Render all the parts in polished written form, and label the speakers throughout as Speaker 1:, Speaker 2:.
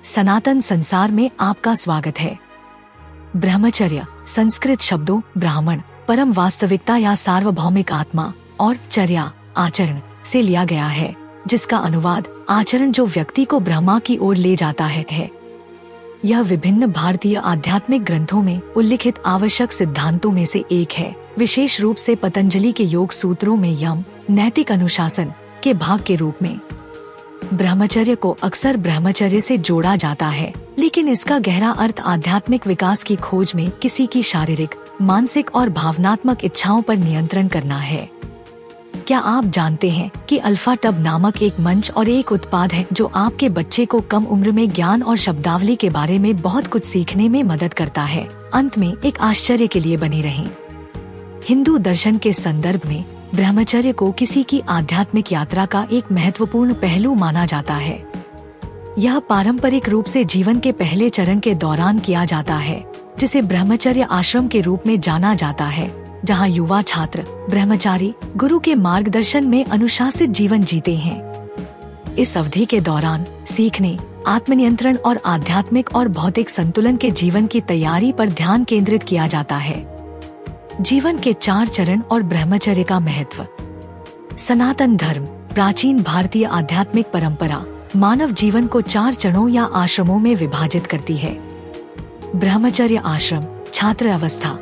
Speaker 1: सनातन संसार में आपका स्वागत है। ब्रह्मचर्य संस्कृत शब्दों ब्राह्मण परम वास्तविकता या सार्वभौमिक आत्मा और चर्या आचरण से लिया गया है, जिसका अनुवाद आचरण जो व्यक्ति को ब्रह्मा की ओर ले जाता है। यह विभिन्न भारतीय आध्यात्मिक ग्रंथों में उल्लिखित आवश्यक सिद्धांतों में से एक है, विशेष रूप से पतंजलि के योग सूत्रों में यम नैतिक अनुशासन के भाग के रूप में। ब्रह्मचर्य को अक्सर ब्रह्मचर्य से जोड़ा जाता है, लेकिन इसका गहरा अर्थ आध्यात्मिक विकास की खोज में किसी की शारीरिक, मानसिक और भावनात्मक इच्छाओं पर नियंत्रण करना है। क्या आप जानते हैं कि अल्फा टब नामक एक मंच और एक उत्पाद है जो आपके बच्चे को कम उम्र में ज्ञान और शब्दावली के बारे में बहुत कुछ सीखने में मदद करता है। अंत में एक आश्चर्य के लिए बने रहें। हिंदू दर्शन के संदर्भ में ब्रह्मचर्य को किसी की आध्यात्मिक यात्रा का एक महत्वपूर्ण पहलू माना जाता है। यह पारंपरिक रूप से जीवन के पहले चरण के दौरान किया जाता है, जिसे ब्रह्मचर्य आश्रम के रूप में जाना जाता है, जहां युवा छात्र ब्रह्मचारी गुरु के मार्गदर्शन में अनुशासित जीवन जीते हैं। इस अवधि के दौरान सीखने, आत्मनियंत्रण और आध्यात्मिक और भौतिक संतुलन के जीवन की तैयारी पर ध्यान केंद्रित किया जाता है। जीवन के 4 चरण और ब्रह्मचर्य का महत्व। सनातन धर्म प्राचीन भारतीय आध्यात्मिक परंपरा मानव जीवन को 4 चरणों या आश्रमों में विभाजित करती है। ब्रह्मचर्य आश्रम छात्र अवस्था,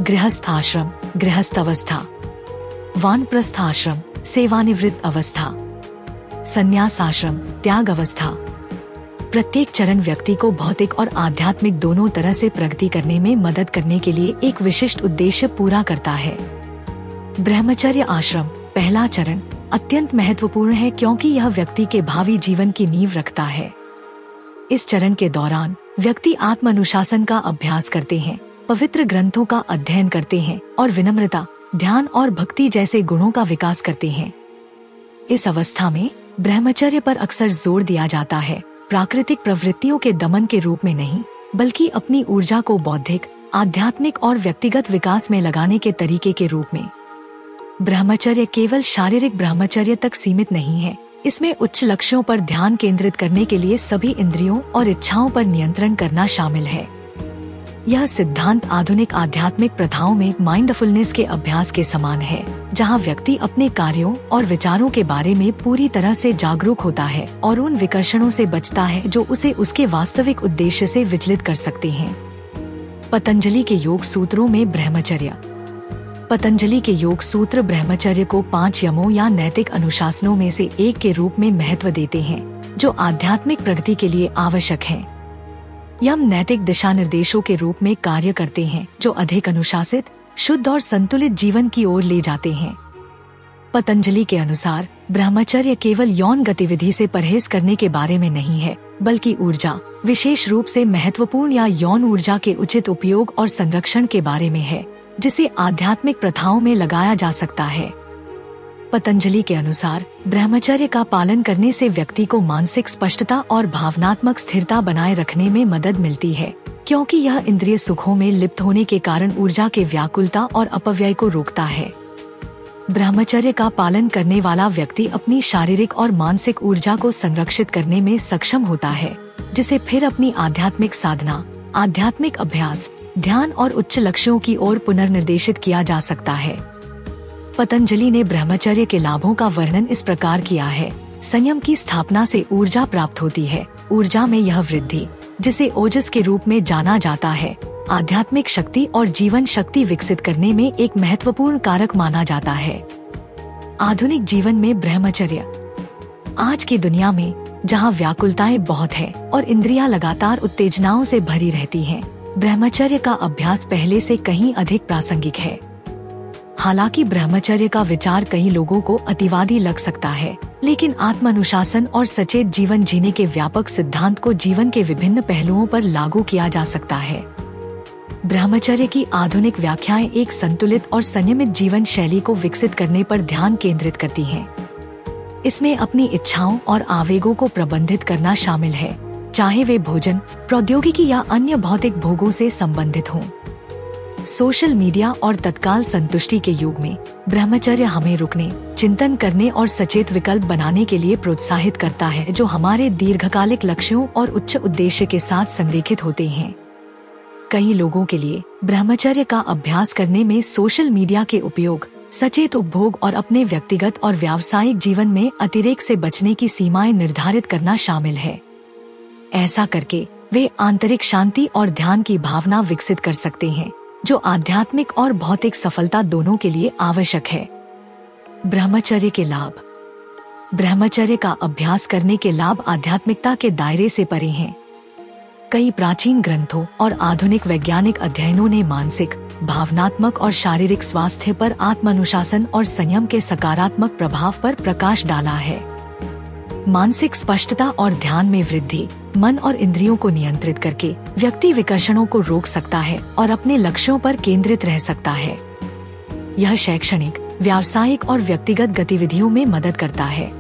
Speaker 1: गृहस्थ आश्रम गृहस्थ अवस्था, वानप्रस्थ आश्रम सेवानिवृत्त अवस्था, संन्यास आश्रम त्याग अवस्था। प्रत्येक चरण व्यक्ति को भौतिक और आध्यात्मिक दोनों तरह से प्रगति करने में मदद करने के लिए एक विशिष्ट उद्देश्य पूरा करता है। ब्रह्मचर्य आश्रम पहला चरण अत्यंत महत्वपूर्ण है, क्योंकि यह व्यक्ति के भावी जीवन की नींव रखता है। इस चरण के दौरान व्यक्ति आत्म अनुशासन का अभ्यास करते हैं, पवित्र ग्रंथों का अध्ययन करते हैं और विनम्रता, ध्यान और भक्ति जैसे गुणों का विकास करते हैं। इस अवस्था में ब्रह्मचर्य पर अक्सर जोर दिया जाता है, प्राकृतिक प्रवृत्तियों के दमन के रूप में नहीं, बल्कि अपनी ऊर्जा को बौद्धिक, आध्यात्मिक और व्यक्तिगत विकास में लगाने के तरीके के रूप में। ब्रह्मचर्य केवल शारीरिक ब्रह्मचर्य तक सीमित नहीं है, इसमें उच्च लक्ष्यों पर ध्यान केंद्रित करने के लिए सभी इंद्रियों और इच्छाओं पर नियंत्रण करना शामिल है। यह सिद्धांत आधुनिक आध्यात्मिक प्रथाओं में माइंडफुलनेस के अभ्यास के समान है, जहां व्यक्ति अपने कार्यों और विचारों के बारे में पूरी तरह से जागरूक होता है और उन विकर्षणों से बचता है जो उसे उसके वास्तविक उद्देश्य से विचलित कर सकते हैं। पतंजलि के योग सूत्रों में ब्रह्मचर्य। पतंजलि के योग सूत्र ब्रह्मचर्य को 5 यमों या नैतिक अनुशासनों में से एक के रूप में महत्व देते हैं, जो आध्यात्मिक प्रगति के लिए आवश्यक हैं। यम नैतिक दिशा निर्देशों के रूप में कार्य करते हैं, जो अधिक अनुशासित, शुद्ध और संतुलित जीवन की ओर ले जाते हैं। पतंजलि के अनुसार ब्रह्मचर्य केवल यौन गतिविधि से परहेज करने के बारे में नहीं है, बल्कि ऊर्जा, विशेष रूप से महत्वपूर्ण या यौन ऊर्जा के उचित उपयोग और संरक्षण के बारे में है, जिसे आध्यात्मिक प्रथाओं में लगाया जा सकता है। पतंजलि के अनुसार ब्रह्मचर्य का पालन करने से व्यक्ति को मानसिक स्पष्टता और भावनात्मक स्थिरता बनाए रखने में मदद मिलती है, क्योंकि यह इंद्रिय सुखों में लिप्त होने के कारण ऊर्जा के व्याकुलता और अपव्यय को रोकता है। ब्रह्मचर्य का पालन करने वाला व्यक्ति अपनी शारीरिक और मानसिक ऊर्जा को संरक्षित करने में सक्षम होता है, जिसे फिर अपनी आध्यात्मिक साधना, आध्यात्मिक अभ्यास, ध्यान और उच्च लक्ष्यों की ओर पुनर्निर्देशित किया जा सकता है। पतंजलि ने ब्रह्मचर्य के लाभों का वर्णन इस प्रकार किया है। संयम की स्थापना से ऊर्जा प्राप्त होती है। ऊर्जा में यह वृद्धि, जिसे ओजस के रूप में जाना जाता है, आध्यात्मिक शक्ति और जीवन शक्ति विकसित करने में एक महत्वपूर्ण कारक माना जाता है। आधुनिक जीवन में ब्रह्मचर्य। आज की दुनिया में जहां व्याकुलताएं बहुत है और इंद्रियां लगातार उत्तेजनाओं से भरी रहती हैं, ब्रह्मचर्य का अभ्यास पहले से कहीं अधिक प्रासंगिक है। हालांकि ब्रह्मचर्य का विचार कई लोगों को अतिवादी लग सकता है, लेकिन आत्म अनुशासन और सचेत जीवन जीने के व्यापक सिद्धांत को जीवन के विभिन्न पहलुओं पर लागू किया जा सकता है। ब्रह्मचर्य की आधुनिक व्याख्याएं एक संतुलित और संयमित जीवन शैली को विकसित करने पर ध्यान केंद्रित करती हैं। इसमें अपनी इच्छाओं और आवेगों को प्रबंधित करना शामिल है, चाहे वे भोजन, प्रौद्योगिकी या अन्य भौतिक भोगों से संबंधित हों। सोशल मीडिया और तत्काल संतुष्टि के युग में ब्रह्मचर्य हमें रुकने, चिंतन करने और सचेत विकल्प बनाने के लिए प्रोत्साहित करता है, जो हमारे दीर्घकालिक लक्ष्यों और उच्च उद्देश्य के साथ संरेखित होते हैं। कई लोगों के लिए ब्रह्मचर्य का अभ्यास करने में सोशल मीडिया के उपयोग, सचेत उपभोग और अपने व्यक्तिगत और व्यावसायिक जीवन में अतिरेक से बचने की सीमाएं निर्धारित करना शामिल है। ऐसा करके वे आंतरिक शांति और ध्यान की भावना विकसित कर सकते हैं, जो आध्यात्मिक और भौतिक सफलता दोनों के लिए आवश्यक है। ब्रह्मचर्य के लाभ। ब्रह्मचर्य का अभ्यास करने के लाभ आध्यात्मिकता के दायरे से परे हैं। कई प्राचीन ग्रंथों और आधुनिक वैज्ञानिक अध्ययनों ने मानसिक, भावनात्मक और शारीरिक स्वास्थ्य पर आत्मानुशासन और संयम के सकारात्मक प्रभाव पर प्रकाश डाला है। मानसिक स्पष्टता और ध्यान में वृद्धि मन और इंद्रियों को नियंत्रित करके व्यक्ति विकर्षणों को रोक सकता है और अपने लक्ष्यों पर केंद्रित रह सकता है। यह शैक्षणिक, व्यावसायिक और व्यक्तिगत गतिविधियों में मदद करता है।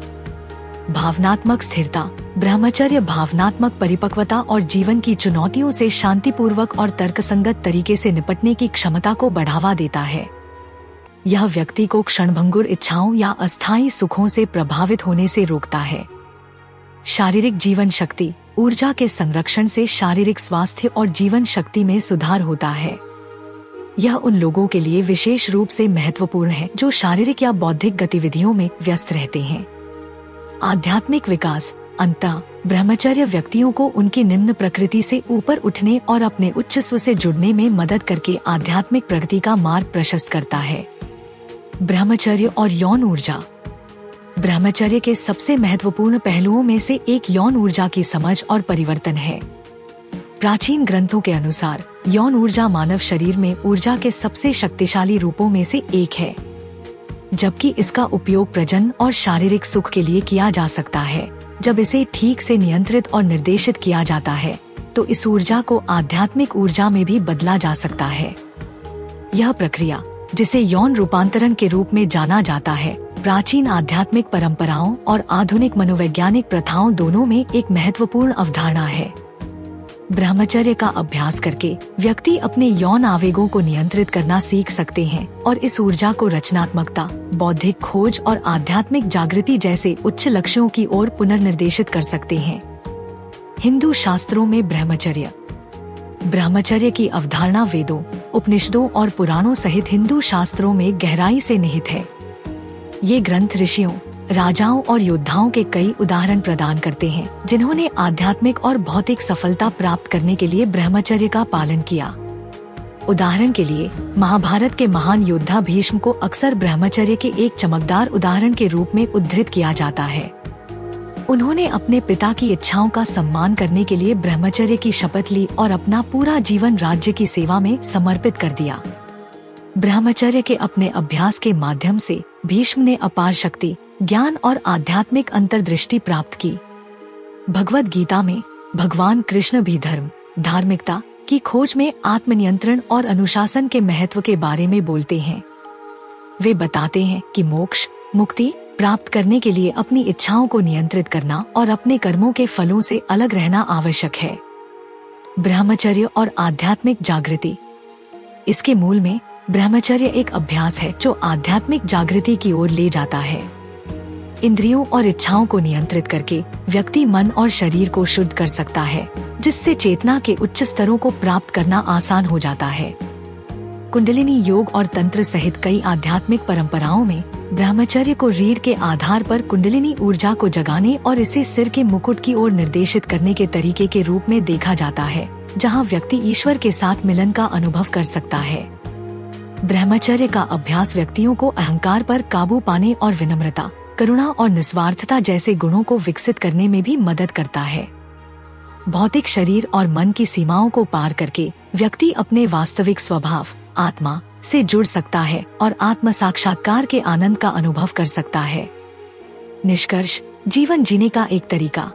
Speaker 1: भावनात्मक स्थिरता। ब्रह्मचर्य भावनात्मक परिपक्वता और जीवन की चुनौतियों से शांतिपूर्वक और तर्कसंगत तरीके से निपटने की क्षमता को बढ़ावा देता है। यह व्यक्ति को क्षणभंगुर इच्छाओं या अस्थायी सुखों से प्रभावित होने से रोकता है। शारीरिक जीवन शक्ति। ऊर्जा के संरक्षण से शारीरिक स्वास्थ्य और जीवन शक्ति में सुधार होता है। यह उन लोगों के लिए विशेष रूप से महत्वपूर्ण है जो शारीरिक या बौद्धिक गतिविधियों में व्यस्त रहते हैं। आध्यात्मिक विकास। अंततः ब्रह्मचर्य व्यक्तियों को उनकी निम्न प्रकृति से ऊपर उठने और अपने उच्च स्व से जुड़ने में मदद करके आध्यात्मिक प्रगति का मार्ग प्रशस्त करता है। ब्रह्मचर्य और यौन ऊर्जा। ब्रह्मचर्य के सबसे महत्वपूर्ण पहलुओं में से एक यौन ऊर्जा की समझ और परिवर्तन है। प्राचीन ग्रंथों के अनुसार यौन ऊर्जा मानव शरीर में ऊर्जा के सबसे शक्तिशाली रूपों में से एक है। जबकि इसका उपयोग प्रजनन और शारीरिक सुख के लिए किया जा सकता है, जब इसे ठीक से नियंत्रित और निर्देशित किया जाता है तो इस ऊर्जा को आध्यात्मिक ऊर्जा में भी बदला जा सकता है। यह प्रक्रिया, जिसे यौन रूपांतरण के रूप में जाना जाता है, प्राचीन आध्यात्मिक परंपराओं और आधुनिक मनोवैज्ञानिक प्रथाओं दोनों में एक महत्वपूर्ण अवधारणा है। ब्रह्मचर्य का अभ्यास करके व्यक्ति अपने यौन आवेगों को नियंत्रित करना सीख सकते हैं और इस ऊर्जा को रचनात्मकता, बौद्धिक खोज और आध्यात्मिक जागृति जैसे उच्च लक्ष्यों की ओर पुनर्निर्देशित कर सकते हैं। हिंदू शास्त्रों में ब्रह्मचर्य। ब्रह्मचर्य की अवधारणा वेदों, उपनिषदों और पुराणों सहित हिंदू शास्त्रों में गहराई से निहित है। ये ग्रंथ ऋषियों, राजाओं और योद्धाओं के कई उदाहरण प्रदान करते हैं जिन्होंने आध्यात्मिक और भौतिक सफलता प्राप्त करने के लिए ब्रह्मचर्य का पालन किया। उदाहरण के लिए महाभारत के महान योद्धा भीष्म को अक्सर ब्रह्मचर्य के एक चमकदार उदाहरण के रूप में उद्धृत किया जाता है। उन्होंने अपने पिता की इच्छाओं का सम्मान करने के लिए ब्रह्मचर्य की शपथ ली और अपना पूरा जीवन राज्य की सेवा में समर्पित कर दिया। ब्रह्मचर्य के अपने अभ्यास के माध्यम से भीष्म ने अपार शक्ति, ज्ञान और आध्यात्मिक अंतर्दृष्टि प्राप्त की। भगवद गीता में भगवान कृष्ण भी धर्म, धार्मिकता की खोज में आत्मनियंत्रण और अनुशासन के महत्व के बारे में बोलते हैं। वे बताते हैं कि मोक्ष, मुक्ति प्राप्त करने के लिए अपनी इच्छाओं को नियंत्रित करना और अपने कर्मों के फलों से अलग रहना आवश्यक है। ब्रह्मचर्य और आध्यात्मिक जागृति। इसके मूल में ब्रह्मचर्य एक अभ्यास है जो आध्यात्मिक जागृति की ओर ले जाता है। इंद्रियों और इच्छाओं को नियंत्रित करके व्यक्ति मन और शरीर को शुद्ध कर सकता है, जिससे चेतना के उच्च स्तरों को प्राप्त करना आसान हो जाता है। कुंडलिनी योग और तंत्र सहित कई आध्यात्मिक परंपराओं में ब्रह्मचर्य को रीढ़ के आधार पर कुंडलिनी ऊर्जा को जगाने और इसे सिर के मुकुट की ओर निर्देशित करने के तरीके के रूप में देखा जाता है, जहां व्यक्ति ईश्वर के साथ मिलन का अनुभव कर सकता है। ब्रह्मचर्य का अभ्यास व्यक्तियों को अहंकार पर काबू पाने और विनम्रता, करुणा और निस्वार्थता जैसे गुणों को विकसित करने में भी मदद करता है। भौतिक शरीर और मन की सीमाओं को पार करके व्यक्ति अपने वास्तविक स्वभाव, आत्मा से जुड़ सकता है और आत्म साक्षात्कार के आनंद का अनुभव कर सकता है। निष्कर्ष, जीवन जीने का एक तरीका।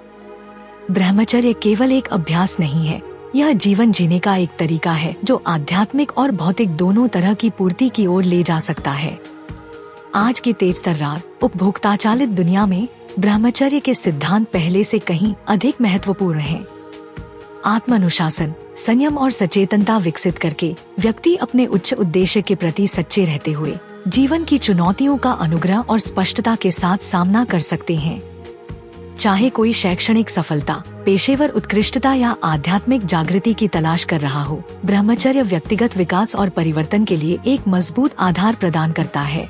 Speaker 1: ब्रह्मचर्य केवल एक अभ्यास नहीं है, यह जीवन जीने का एक तरीका है जो आध्यात्मिक और भौतिक दोनों तरह की पूर्ति की ओर ले जा सकता है। आज की तेज-तर्रार, उपभोक्ता चालित दुनिया में ब्रह्मचर्य के सिद्धांत पहले से कहीं अधिक महत्वपूर्ण हैं। आत्मानुशासन, संयम और सचेतनता विकसित करके व्यक्ति अपने उच्च उद्देश्य के प्रति सच्चे रहते हुए जीवन की चुनौतियों का अनुग्रह और स्पष्टता के साथ सामना कर सकते हैं। चाहे कोई शैक्षणिक सफलता, पेशेवर उत्कृष्टता या आध्यात्मिक जागृति की तलाश कर रहा हो, ब्रह्मचर्य व्यक्तिगत विकास और परिवर्तन के लिए एक मजबूत आधार प्रदान करता है।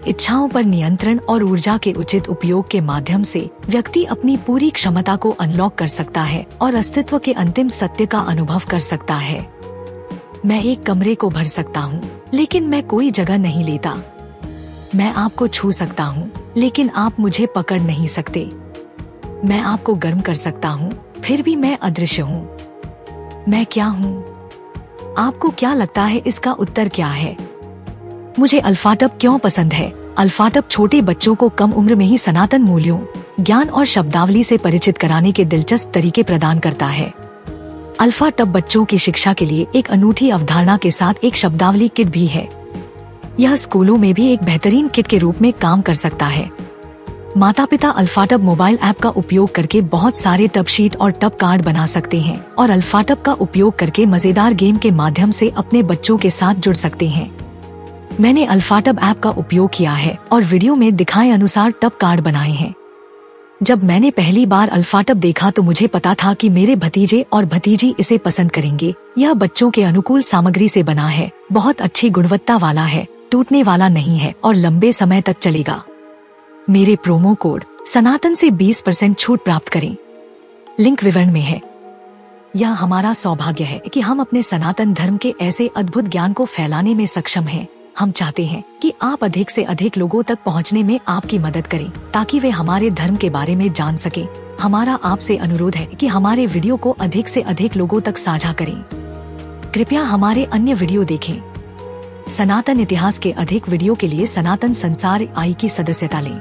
Speaker 1: इच्छाओं पर नियंत्रण और ऊर्जा के उचित उपयोग के माध्यम से व्यक्ति अपनी पूरी क्षमता को अनलॉक कर सकता है और अस्तित्व के अंतिम सत्य का अनुभव कर सकता है। मैं एक कमरे को भर सकता हूँ, लेकिन मैं कोई जगह नहीं लेता। मैं आपको छू सकता हूँ, लेकिन आप मुझे पकड़ नहीं सकते। मैं आपको गर्म कर सकता हूँ, फिर भी मैं अदृश्य हूँ। मैं क्या हूँ? आपको क्या लगता है इसका उत्तर क्या है? मुझे अल्फाटब क्यों पसंद है? अल्फाटब छोटे बच्चों को कम उम्र में ही सनातन मूल्यों, ज्ञान और शब्दावली से परिचित कराने के दिलचस्प तरीके प्रदान करता है। अल्फाटब बच्चों की शिक्षा के लिए एक अनूठी अवधारणा के साथ एक शब्दावली किट भी है। यह स्कूलों में भी एक बेहतरीन किट के रूप में काम कर सकता है। माता पिता अल्फाटब मोबाइल ऐप का उपयोग करके बहुत सारे टब शीट और टब कार्ड बना सकते हैं और अल्फाटब का उपयोग करके मजेदार गेम के माध्यम से अपने बच्चों के साथ जुड़ सकते हैं। मैंने अल्फाटब ऐप का उपयोग किया है और वीडियो में दिखाए अनुसार टब कार्ड बनाए हैं। जब मैंने पहली बार अल्फाटब देखा तो मुझे पता था कि मेरे भतीजे और भतीजी इसे पसंद करेंगे। यह बच्चों के अनुकूल सामग्री से बना है, बहुत अच्छी गुणवत्ता वाला है, टूटने वाला नहीं है और लंबे समय तक चलेगा। मेरे प्रोमो कोड सनातन से 20% छूट प्राप्त करें। लिंक विवरण में है। यह हमारा सौभाग्य है कि हम अपने सनातन धर्म के ऐसे अद्भुत ज्ञान को फैलाने में सक्षम हैं। हम चाहते हैं कि आप अधिक से अधिक लोगों तक पहुंचने में आपकी मदद करें ताकि वे हमारे धर्म के बारे में जान सकें। हमारा आपसे अनुरोध है कि हमारे वीडियो को अधिक से अधिक लोगों तक साझा करें। कृपया हमारे अन्य वीडियो देखें। सनातन इतिहास के अधिक वीडियो के लिए सनातन संसार आई की सदस्यता लें।